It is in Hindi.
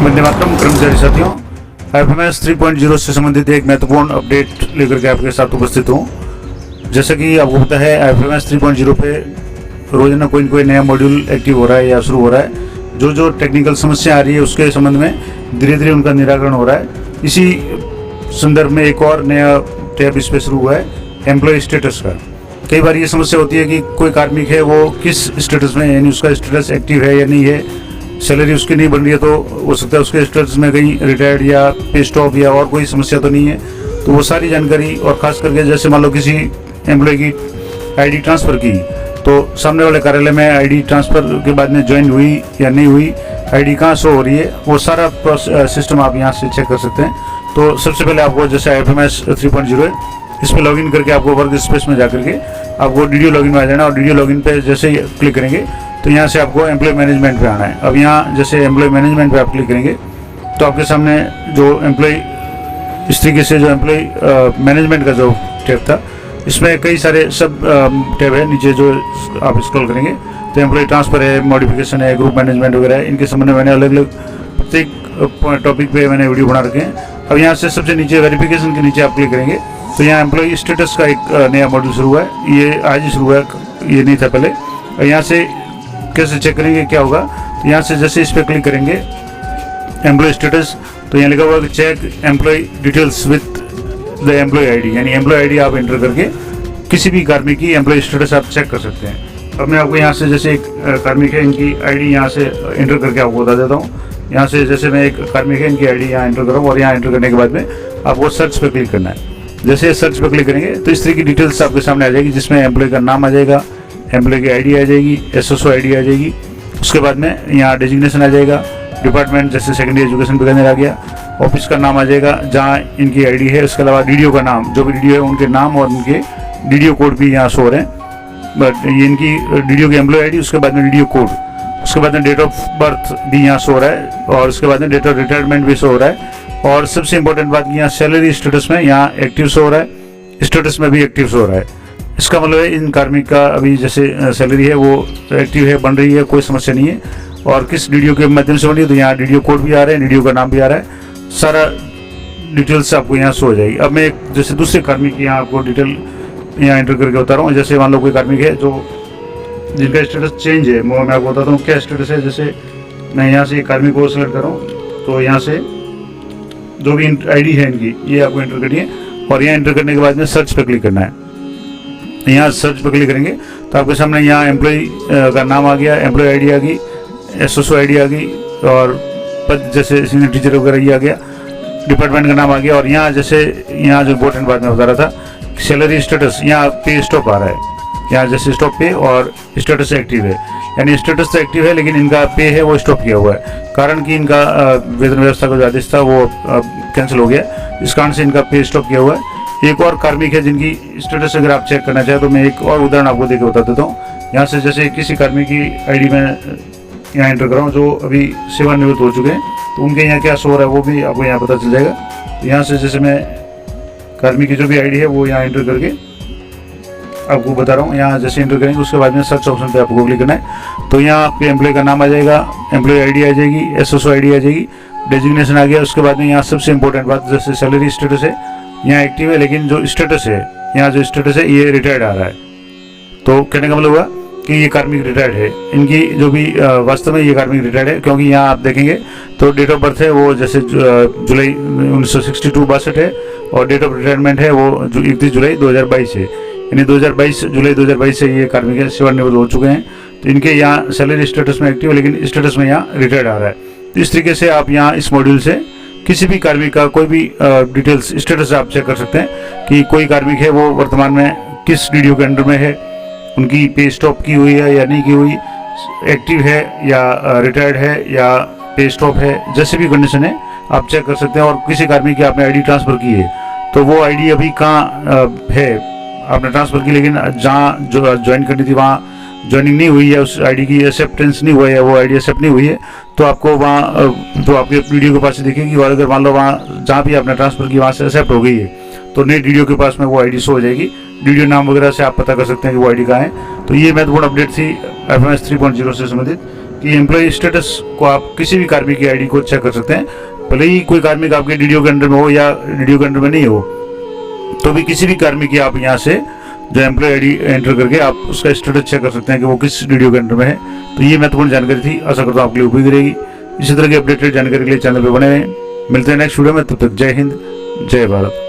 वंदे मातरम कर्मचारी साथियों, एफएमएस 3.0 से संबंधित एक महत्वपूर्ण अपडेट लेकर के आपके साथ उपस्थित हूँ। जैसा कि आपको पता है, एफएमएस 3.0 पे रोजाना कोई न कोई नया मॉड्यूल एक्टिव हो रहा है या शुरू हो रहा है। जो टेक्निकल समस्या आ रही है उसके संबंध में धीरे धीरे उनका निराकरण हो रहा है। इसी संदर्भ में एक और नया टैब इस पर शुरू हुआ है, एम्प्लॉय स्टेटस का। कई बार ये समस्या होती है कि कोई कार्मिक है वो किस स्टेटस में, यानी उसका स्टेटस एक्टिव है या नहीं है, सैलरी उसकी नहीं बन रही है, तो हो सकता है उसके स्टेटस में कहीं रिटायर्ड या पे स्टॉप या और कोई समस्या तो नहीं है। तो वो सारी जानकारी, और खास करके जैसे मान लो किसी एम्प्लॉय की आईडी ट्रांसफ़र की, तो सामने वाले कार्यालय में आईडी ट्रांसफ़र के बाद में ज्वाइन हुई या नहीं हुई, आईडी कहाँ शो हो रही है, वो सारा सिस्टम आप यहाँ से चेक कर सकते हैं। तो सबसे पहले आपको जैसे एफएमएस 3.0 है, इस पर लॉगिन करके आपको वर्क स्पेस में जा करके आपको डीडीओ लॉगिन में आ जाना, और डीडीओ लॉगिन पे जैसे ही क्लिक करेंगे तो यहाँ से आपको एम्प्लॉय मैनेजमेंट पे आना है। अब यहाँ जैसे एम्प्लॉय मैनेजमेंट पे आप क्लिक करेंगे तो आपके सामने जो एम्प्लॉय, इस तरीके से जो एम्प्लॉय मैनेजमेंट का जो टैब था, इसमें कई सारे सब टैब है। नीचे जो आप स्क्रॉल करेंगे तो एम्प्लॉय ट्रांसफ़र है, मॉडिफिकेशन है, ग्रुप मैनेजमेंट वगैरह है। इनके संबंध में मैंने अलग अलग प्रत्येक टॉपिक पे मैंने वीडियो बना रखे हैं। अब यहाँ से सबसे नीचे वेरिफिकेशन के नीचे आप क्लिक करेंगे तो यहाँ एम्प्लॉय स्टेटस का एक नया मॉड्यूल शुरू हुआ है। ये आज ही शुरू हुआ है, ये नहीं था पहले। और यहाँ से कैसे चेक करेंगे क्या होगा, तो यहाँ से जैसे इस पर क्लिक करेंगे एम्प्लॉय स्टेटस, तो यहाँ लिखा हुआ है check employee details with the employee ID, यानी एम्प्लॉय आईडी आप एंटर करके किसी भी कार्मिक की एम्प्लॉय स्टेटस आप चेक कर सकते हैं। अब मैं आपको यहाँ से जैसे एक कार्मिक है, इनकी आईडी यहाँ से एंटर करके आपको बता देता हूँ। यहाँ से जैसे मैं एक कार्मिक है, इनकी आईडी यहाँ एंटर करूँ, और यहाँ एंटर करने के बाद में आपको सर्च पर क्लिक करना है। जैसे सर्च पर क्लिक करेंगे तो इस तरह की डिटेल्स आपके सामने आ जाएगी, जिसमें एम्प्लॉय का नाम आ जाएगा, एम्प्लॉय की आईडी आ जाएगी, एसएसओ आईडी आ जाएगी। उसके बाद में यहाँ डेजिग्नेशन आ जाएगा, डिपार्टमेंट जैसे सेकेंडरी एजुकेशन बिकानेर आ गया, ऑफिस का नाम आ जाएगा जहाँ इनकी आईडी है। उसके अलावा डीडीओ का नाम, जो भी डीडीओ है उनके नाम और उनके डीडीओ कोड भी यहाँ शो हो रहे हैं। बट ये इनकी डीडीओ की एम्प्लॉय आईडी, उसके बाद में डीडीओ कोड, उसके बाद में डेट ऑफ बर्थ भी यहाँ शो हो रहा है, और उसके बाद में डेट ऑफ रिटायरमेंट भी शो हो रहा है। और सबसे इंपॉर्टेंट बात, यहाँ सैलरी स्टेटस में यहाँ एक्टिव शो हो रहा है, स्टेटस में भी एक्टिव शो हो रहा है। इसका मतलब है इन कार्मिक का अभी जैसे सैलरी है वो एक्टिव है, बन रही है, कोई समस्या नहीं है। और किस डीडीओ के माध्यम से बनी है, तो यहाँ डीडीओ कोड भी आ रहा है, डीडीओ का नाम भी आ रहा है, सारा डिटेल्स आपको यहाँ शो हो जाएगी। अब मैं एक जैसे दूसरे कार्मिक की यहाँ आपको डिटेल यहाँ एंटर करके बता रहा हूँ। जैसे मान लो कोई कार्मिक है जो जिनका स्टेटस चेंज है, वो मैं आपको बताता हूँ क्या स्टेटस है। जैसे मैं यहाँ से कार्मिक को सेलेक्ट कर रहा हूँ, तो यहाँ से जो भी आईडी है इनकी, ये आपको एंटर करनी है, और यहाँ एंटर करने के बाद में सर्च पर क्लिक करना है। यहाँ सर्च पर क्लिक करेंगे तो आपके सामने यहाँ एम्प्लॉय का नाम आ गया, एम्प्लॉय आईडी आ गई, एसएसओ आईडी आ गई, और पद जैसे सीनियर टीचर वगैरह ये आ गया, डिपार्टमेंट का नाम आ गया। और यहाँ जैसे यहाँ जो इम्पोर्टेंट बात मैं बता रहा था, सैलरी स्टेटस, यहाँ पे स्टॉप आ रहा है, यहाँ जैसे स्टॉप पे और स्टेटस एक्टिव है, यानी स्टेटस तो एक्टिव है लेकिन इनका पे है वो स्टॉप किया हुआ है, कारण कि इनका वेतन व्यवस्था का जो आदेश था वो कैंसिल हो गया, इस कारण से इनका पे स्टॉप किया हुआ है। एक और कार्मिक है जिनकी स्टेटस अगर आप चेक करना चाहें तो मैं एक और उदाहरण आपको देकर बता देता हूँ। यहाँ से जैसे किसी कार्मिक की आईडी में यहाँ एंटर कर रहा हूँ जो अभी सेवानिवृत्त हो चुके हैं, तो उनके यहाँ क्या शो हो रहा है वो भी आपको यहाँ पता चल जाएगा। तो यहाँ से जैसे मैं कार्मिक की जो भी आईडी है वो यहाँ एंटर करके आपको बता रहा हूँ। यहाँ जैसे एंटर करेंगे उसके बाद में सर्च ऑप्शन पे आपको क्लिक करना है, तो यहाँ पे एम्प्लॉय का नाम आ जाएगा, एम्प्लॉय आईडी आ जाएगी, एसएसओ आईडी आ जाएगी, डेजिग्नेशन आ गया। उसके बाद में यहाँ सबसे इंपॉर्टेंट बात, जैसे सैलरी स्टेटस है यहाँ एक्टिव है, लेकिन जो स्टेटस है, यहाँ जो स्टेटस है ये रिटायर्ड आ रहा है। तो कहने का मतलब हुआ कि ये कार्मिक रिटायर्ड है, इनकी जो भी वास्तव में ये कार्मिक रिटायर्ड है, क्योंकि यहाँ आप देखेंगे तो डेट ऑफ बर्थ है वो जैसे जुलाई 1962 62 है, और डेट ऑफ रिटायरमेंट है वो 31 जुलाई 2022 है, यानी 2022 जुलाई 2022 से ये कार्मिक है सेवानिवृत्त हो चुके हैं। तो इनके यहाँ सैलरी स्टेटस में एक्टिव है, लेकिन स्टेटस में यहाँ रिटायर्ड आ रहा है। तो इस तरीके से आप यहाँ इस मॉड्यूल से किसी भी कार्मिक का कोई भी डिटेल्स स्टेटस आप चेक कर सकते हैं कि कोई कार्मिक है वो वर्तमान में किस डीडीओ के अंडर में है, उनकी पे स्टॉप की हुई है या नहीं की हुई, एक्टिव है या रिटायर्ड है या पे स्टॉप है, जैसे भी कंडीशन है आप चेक कर सकते हैं। और किसी कार्मिक की आपने आईडी ट्रांसफ़र की है तो वो आईडी अभी कहाँ है, आपने ट्रांसफ़र की लेकिन जहाँ जो ज्वाइन करनी थी वहाँ ज्वाइनिंग नहीं हुई है, उस आईडी की एक्सेप्टेंस नहीं हुआ है, वो आईडी एक्सेप्ट नहीं हुई है, तो आपको वहाँ जो आपके वीडियो के पास से दिखेगी, और अगर मान लो वहाँ जहाँ भी आपने ट्रांसफ़र की वहाँ से एक्सेप्ट हो गई है तो नई वीडियो के पास में वो आईडी शो हो जाएगी। वीडियो नाम वगैरह से आप पता कर सकते हैं कि वो आईडी कहाँ है। तो ये महत्वपूर्ण अपडेट थी एफएमएस 3.0 से संबंधित। कि एम्प्लॉय स्टेटस को आप किसी भी कार्मिक की आईडी को चेक कर सकते हैं, भले ही कोई कार्मिक आपके डीडीओ के अंडर में हो या डीडीओ के अंडर में नहीं हो, तो भी किसी भी कार्मिक की आप यहाँ से जो एम्प्लॉय आईडी एंटर करके आप उसका स्टेटस चेक कर सकते हैं कि वो किस डीडीओ के अंडर में है। तो ये महत्वपूर्ण जानकारी थी, आशा करता हूँ आपके लिए उपयोगी रहेगी। इसी तरह की अपडेटेड जानकारी के लिए चैनल पर बने रहें। मिलते हैं नेक्स्ट वीडियो में, तब तक जय हिंद, जय भारत।